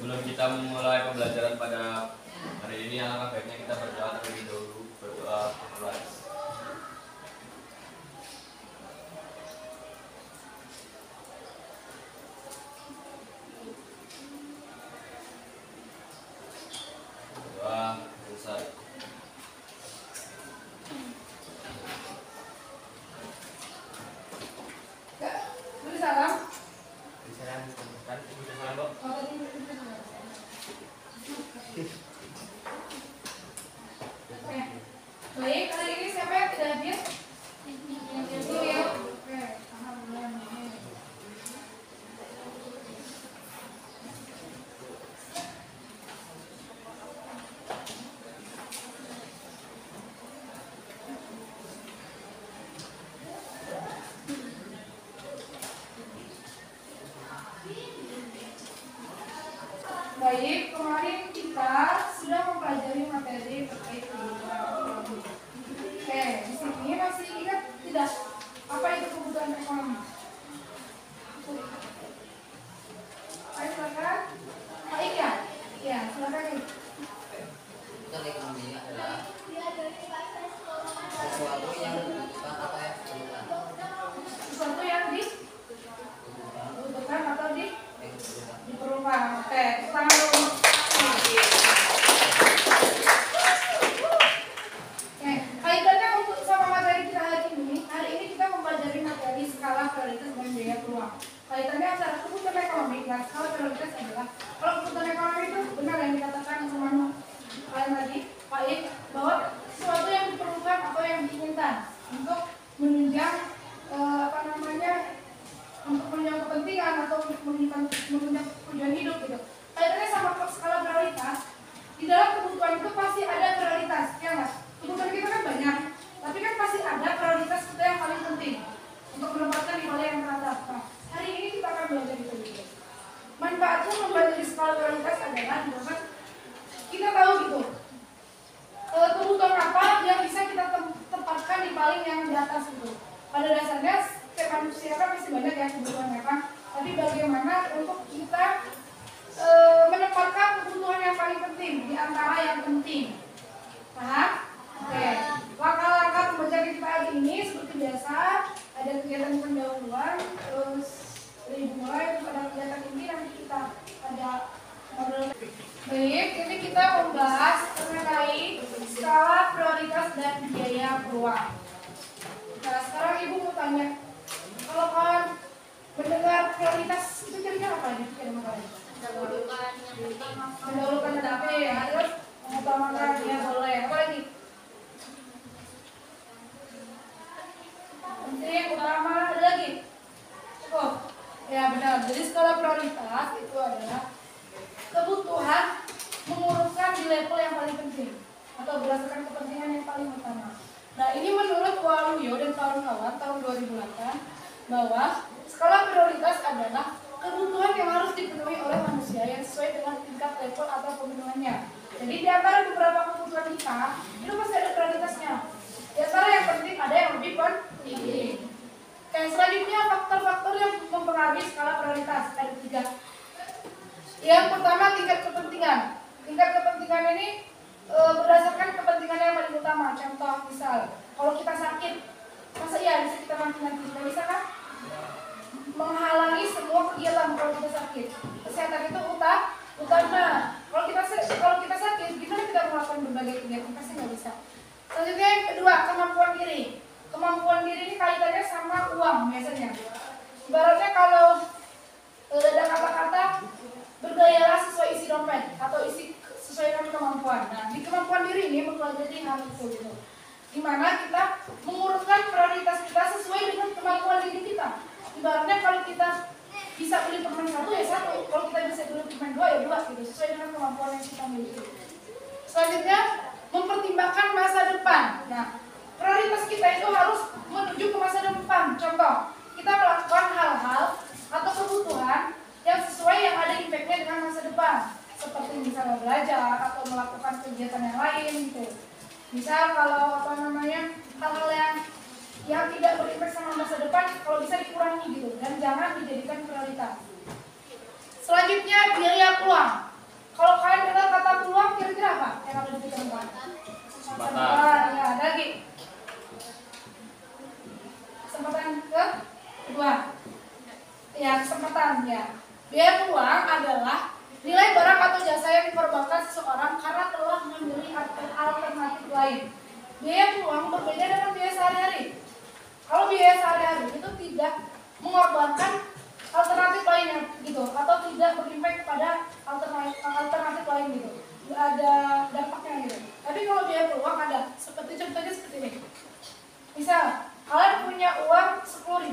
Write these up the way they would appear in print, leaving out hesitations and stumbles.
Sebelum kita memulai pembelajaran pada hari ini, alangkah baiknya kita berdoa terlebih dahulu. Berdoa mulai. Doa selesai. Beri salam. Beri salam, kan? Beri salam, Pak. Baik, kali ini siapa yang tidak hadir? Iya. Oke, alhamdulillah. Baik, kemarin kita sudah mempelajari materi terkait kebutuhan ekonomi. Oke, di sini masih ingat tidak apa itu kebutuhan ekonomi? Ayo silakan. Baik ya? Ya, silakan. Kebutuhan ekonomi adalah sesuatu yang dibutuhkan atau yang diperlukan. Sesuatu yang dibutuhkan atau diperlukan. Oke, pertama dulu. Oke, kaitannya untuk sama materi kita hari ini kita mempelajari materi skala prioritas dan biaya peluang. Kaitannya antara kebutuhan ekonomi dan skala prioritas adalah kalau kebutuhan ekonomi itu benar yang dikatakan sama kalian tadi, baik bahwa sesuatu yang diperlukan atau yang diinginkan untuk menunjang untuk menunjang kepentingan atau menunjang tujuan hidup gitu. Kaitannya sama skala prioritas, di dalam kebutuhan itu pasti ada prioritas, ya mas? Kebutuhan kita kan banyak, tapi kan pasti ada prioritas kita yang paling penting untuk mendapatkan nilai yang teratas. Nah, hari ini kita akan belajar itu gitu. Manfaatnya mempelajari skala prioritas adalah dapat kita tahu gitu kebutuhan apa yang bisa kita tempatkan di paling yang di atas gitu. Pada dasarnya setiap manusia kan masih banyak ya kebutuhannya kan, tapi bagaimana untuk kita menempatkan kebutuhan yang paling penting di antara yang penting. Paham? Oke. Langkah-langkah pembelajaran kita hari ini seperti biasa ada kegiatan pendahuluan, terus dimulai pada kegiatan ini nanti kita ada model. Baik, ini kita membahas mengenai skala prioritas dan biaya peluang. Nah, sekarang ibu mau tanya, kalau kalian mendengar prioritas itu kira-kira apa nih? Mendahulukan tapi ya, terus mengutamakan ya boleh. Apa lagi? Penting, utama, ada lagi? Cukup. Ya benar. Jadi skala prioritas itu adalah kebutuhan mengurutkan di level yang paling penting atau berdasarkan kepentingan yang paling utama. Nah, ini menurut Waluyo dan kawan-kawan tahun 2008 bahwa skala prioritas adalah kebutuhan yang harus dipenuhi oleh manusia yang sesuai dengan tingkat level atau pemenuhannya. Jadi di antara beberapa kebutuhan kita itu pasti ada prioritasnya. Di antara yang penting ada yang lebih penting. Oke, selanjutnya faktor-faktor yang mempengaruhi skala prioritas ada 3. Yang pertama tingkat kepentingan. Tingkat kepentingan ini berdasarkan kepentingan yang paling utama. Contoh misal, kalau kita sakit, masa iya bisa kita mati-mati? Tidak bisa kan? Menghalangi semua kegiatan kalau kita sakit. Kesehatan itu utama. Kalau kita sakit, gimana kita melakukan berbagai kegiatan? Pasti nggak bisa. Selanjutnya yang kedua, kemampuan diri. Kemampuan diri ini kaitannya sama uang biasanya. Ibaratnya kalau ada kata-kata bergayalah sesuai isi dompet atau sesuai dengan kemampuan. Nah, di kemampuan diri ini mempelajari hal itu gitu. Dimana kita mengurutkan prioritas kita sesuai dengan kemampuan diri kita. Ibaratnya kalau kita bisa beli permen 1 ya 1, kalau kita bisa beli permen 2 ya 2 gitu, sesuai dengan kemampuan yang kita miliki. Selanjutnya, mempertimbangkan masa depan. Nah, prioritas kita itu harus menuju ke masa depan. Contoh, kita melakukan hal-hal atau kebutuhan yang sesuai yang ada impact-nya dengan masa depan. Seperti misalnya belajar atau melakukan kegiatan yang lain gitu. Misal kalau hal-hal yang tidak berimpact sama masa depan, kalau bisa dikurangi gitu dan jangan dijadikan prioritas. Selanjutnya biaya peluang. Kesempatan, ya ada lagi. Kesempatan kedua. Ya, kesempatan ya. Biaya peluang adalah nilai barang atau jasa yang dikorbankan seseorang karena telah memilih alternatif lain. Biaya peluang berbeda dengan biaya sehari-hari. Kalau biaya sehari-hari itu tidak mengorbankan alternatif lainnya gitu, atau tidak berimpact pada alternatif lain gitu, nggak ada dampaknya gitu. Tapi kalau biaya peluang ada, seperti contohnya seperti ini. Misal kalian punya uang 10.000,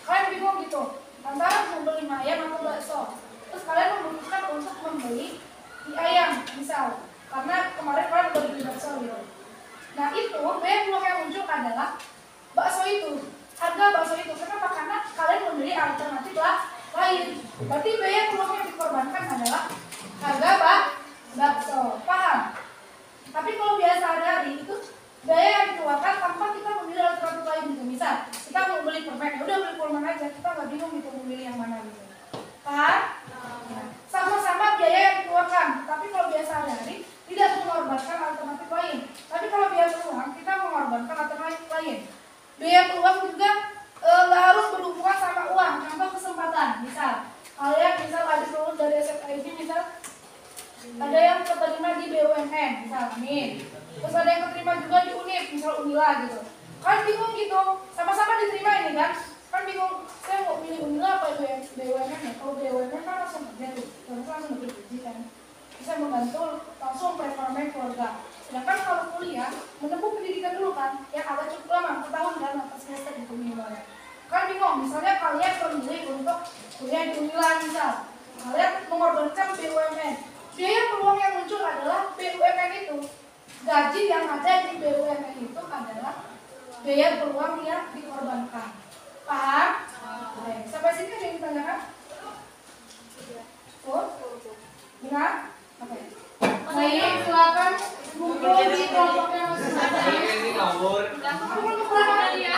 kalian bingung gitu antara membeli mie ayam atau bakso. Terus kalian memutuskan untuk membeli mie ayam misal, karena kemarin kalian udah beli bakso gitu. Nah itu biaya peluang yang muncul adalah bakso itu, harga bakso itu. Kenapa? Karena kalian membeli alternatif lain. Berarti biaya peluang yang dikorbankan adalah harga bakso. Paham? Tapi kalau biasa hari-hari itu biaya yang dikeluarkan tanpa kita memilih alternatif lain gitu. Misal kita mau beli permen, ya udah beli permen aja, kita nggak bingung gitu memilih yang mana gitu. Paham? Nah, sama-sama biaya yang dikeluarkan, tapi kalau biasa hari-hari tidak mengorbankan alternatif lain. Tapi kalau biaya peluang kita mengorbankan alternatif lain. Biaya peluang juga nggak harus berhubungan sama uang. Contoh kesempatan, misal kalian habis lulus dari SMA ini, misal ada yang keterima di BUMN, misal amin. Terus ada yang keterima juga di UNIF, misal Unila gitu. Kan bingung gitu, sama-sama diterima ini kan? Kan bingung, saya mau pilih Unila apa BUMN ya? Kalau BUMN kan langsung kerja tuh, langsung gaji kan. Bisa membantu langsung perekonomian keluarga. Sedangkan kalau kuliah, menempuh pendidikan dulu kan, yang agak cukup lama, 4 tahun kan, 4 semester gitu minimalnya. Kan bingung, misalnya kalian memilih untuk kuliah di Unila misal, kalian mengorbankan BUMN. Biaya peluang yang muncul adalah BUMN itu. Gaji yang ada di BUMN itu adalah biaya peluang yang dikorbankan. Paham? Baik, sampai sini ada yang ditanyakan? Benar? Oke. Baik, silakan kumpul di kelompoknya masing-masing. Ini ngawur. Kumpul ke belakang dia.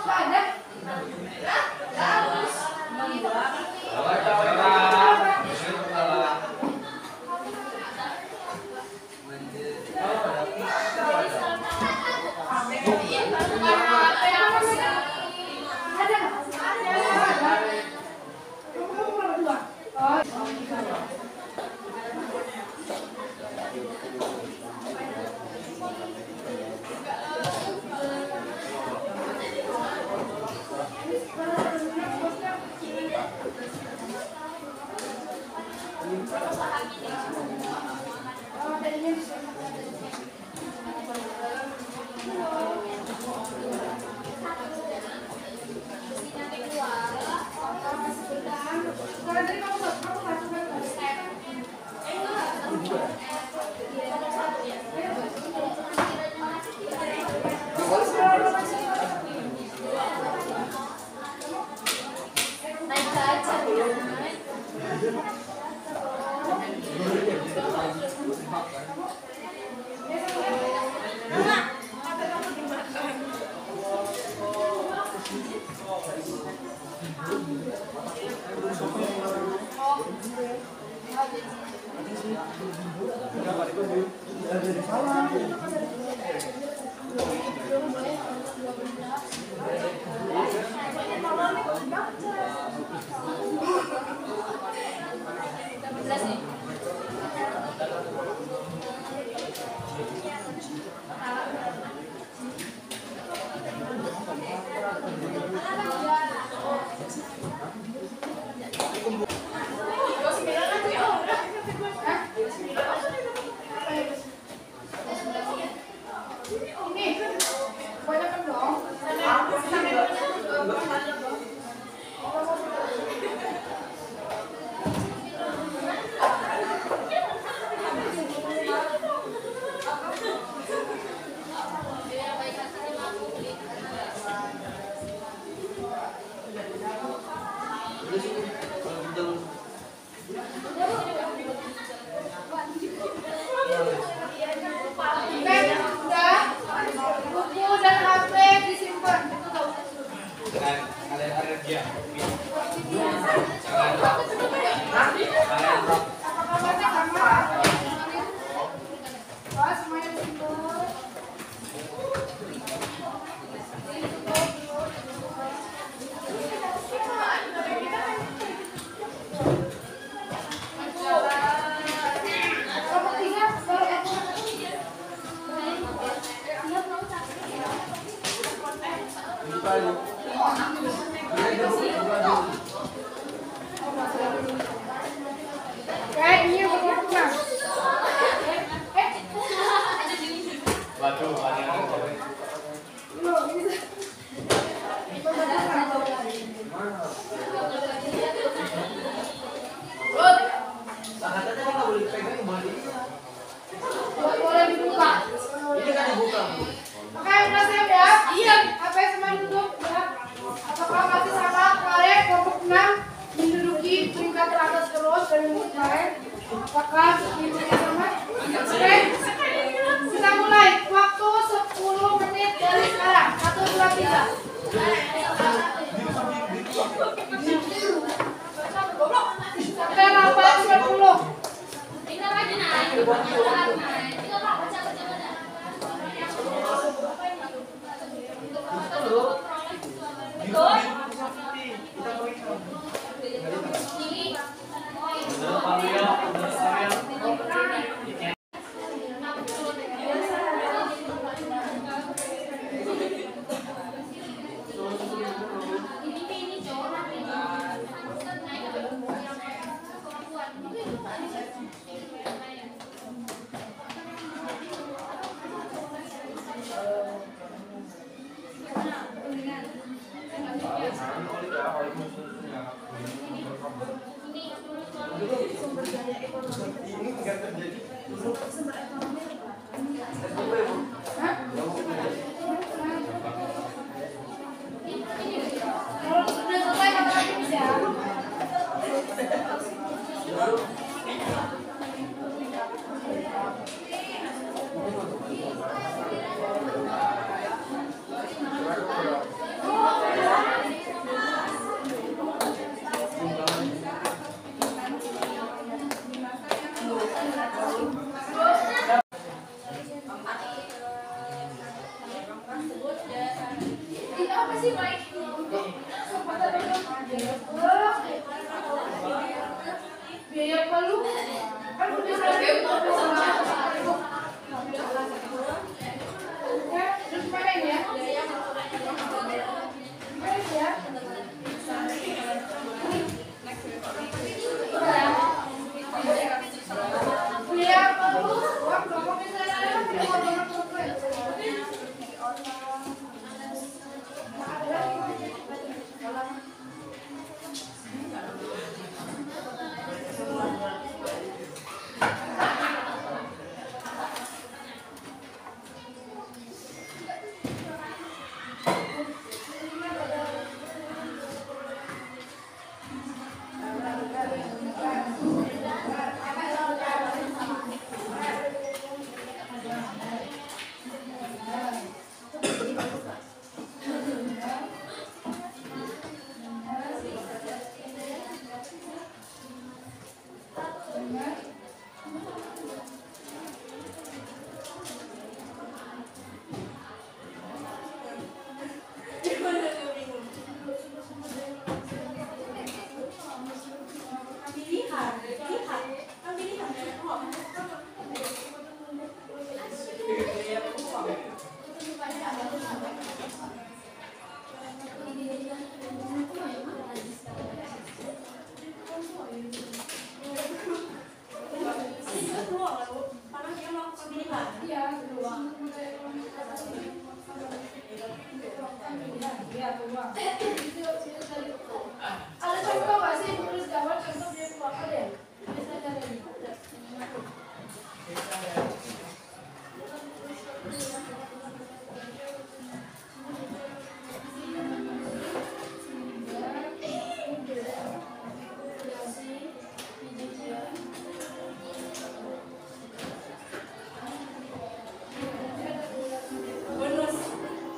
Nggak ada? Harus. pengen main. Apakah ibunya sama? Oke. Kita mulai. Waktu 10 menit dari sekarang. 1, 2, 3. Sampai 8.90. Biaya palu kan udah sampai terus main ya. Main ya. Biaya palu waktu kamu misalnya ada contoh nggak sih tulis gambar contoh dia apa deh?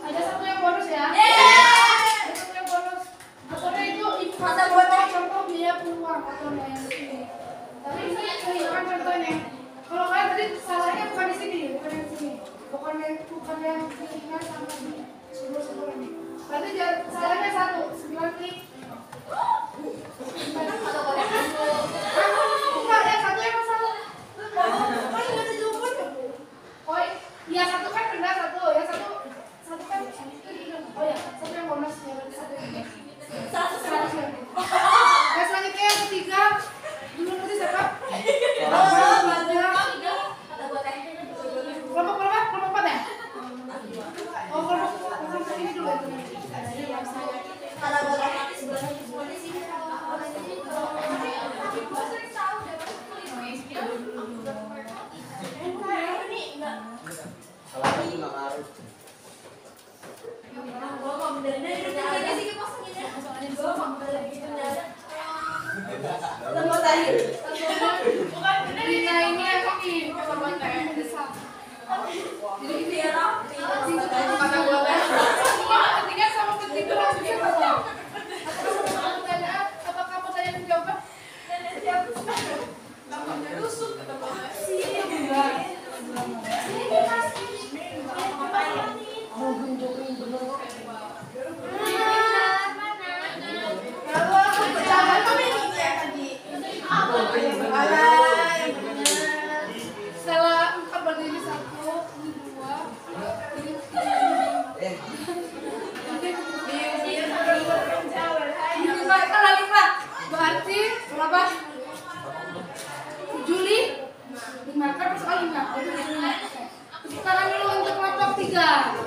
Ada satu yang bonus ya? Ada satu yang bonus. Maksudnya itu contoh biaya peluang atau yang sini. Tapi ini kehilangan contohnya. Kalau kalian tadi salahnya bukan di sini, bukan yang sini, bukan yang kiriman sama di sebelah ini. Berarti salahnya 1, 9 klik. Bukan yang satu yang salah. Oh ini ada jawabannya. Oh iya satu kan benar satu, ya satu kan oh ya satu yang bonus ya berarti satu yang selanjutnya yang ketiga dulu nanti siapa? Kelompok berapa ya? Oh kelompok ini dulu ya. Bukan bener ini emang ini besar. Jadi ini ya kata gua kan. Ketinggian sama ketinggian langsung sama. Apakah pertanyaan jawaban? Nenek siapa? Namanya rusuk kata bapak. Sini enggak. Sini kasih. Mau gunjungin bener. Kalau aku berjalan kami ini ya tadi. Setelah 4 berdiri 1, ini 2, ini 5. Berarti berapa? Juli 5 kan soal 5. Sekarang dulu untuk kelompok 3.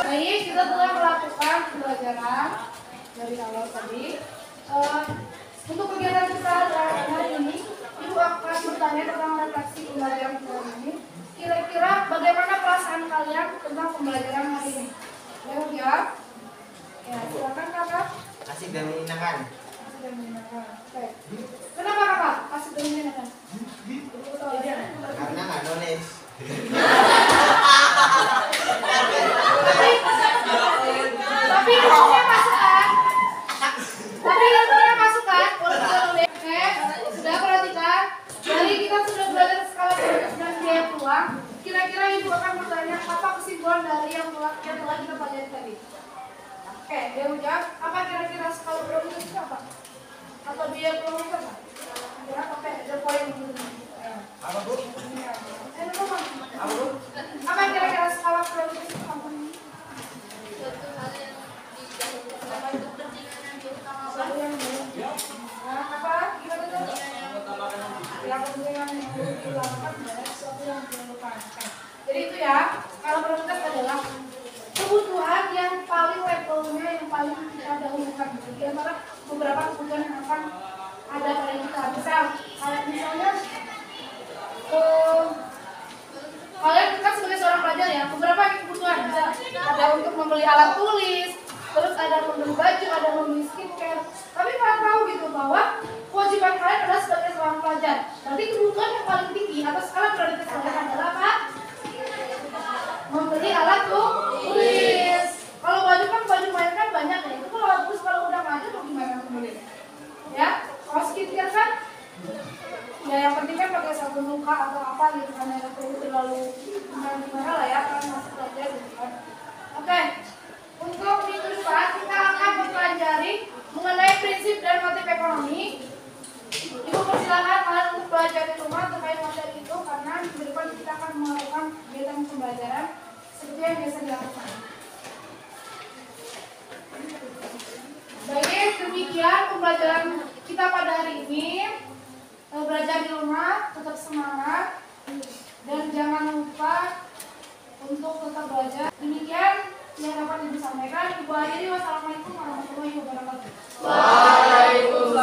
Baik, kita telah melakukan pembelajaran dari awal tadi. Untuk kegiatan kita hari ini, Ibu akan bertanya tentang refleksi pembelajaran hari ini. Kira-kira bagaimana perasaan kalian tentang pembelajaran hari ini? Ya, silakan kakak. Asik dan menyenangkan. Asik dan menyenangkan. Oke. Kenapa kakak? Asik dan menyenangkan. Karena nggak nulis. Tapi ilmunya masuk kan? Tapi ilmunya masuk kan? Kalau kita nulis, sudah perhatikan. Jadi kita sudah belajar skala prioritas dan biaya peluang. Kira-kira Ibu akan bertanya apa kesimpulan dari yang telah kita pelajari tadi? Oke, dia jawab. Apa kira-kira skala prioritas itu apa? Atau biaya peluang itu apa? Kira apa? Ada poin gitu. Apa bu? Apa bu? Apa kira-kira skala prioritas itu apa? Apa? Gimana tuh? Yang kepentingan yang dilakukan adalah sesuatu yang dilakukan. Jadi itu ya, skala prioritas adalah kebutuhan yang paling levelnya yang paling kita dahulukan. Jadi antara beberapa kebutuhan yang akan ada pada kita. Misalnya kalian kan sebagai seorang pelajar ya, beberapa kebutuhan ada untuk membeli alat tulis, terus ada membeli baju, ada membeli skincare. Tapi kalian tahu gitu bahwa kewajiban kalian adalah sebagai seorang pelajar. Berarti kebutuhan yang paling tinggi atau skala prioritas kalian adalah apa? Membeli alat tulis. Kalau baju kan baju main kan banyak ya. Itu kalau alat tulis kalau udah nggak ada mau gimana kemudian? Ya, kalau skincare kan penting kan pakai sabun muka atau apa gitu kan, yang perlu terlalu gimana lah ya, kan masih belajar gitu kan. Oke, untuk minggu depan kita akan mempelajari mengenai prinsip dan motif ekonomi. Ibu persilakan kalian untuk belajar di rumah terkait materi itu, karena minggu depan kita akan melakukan kegiatan pembelajaran seperti yang biasa dilakukan. Baik, demikian pembelajaran kita pada hari ini. Belajar di rumah, tetap semangat, dan jangan lupa untuk tetap belajar. Demikian yang dapat Ibu sampaikan. Ibu akhiri, wassalamualaikum warahmatullahi wabarakatuh. Waalaikumsalam.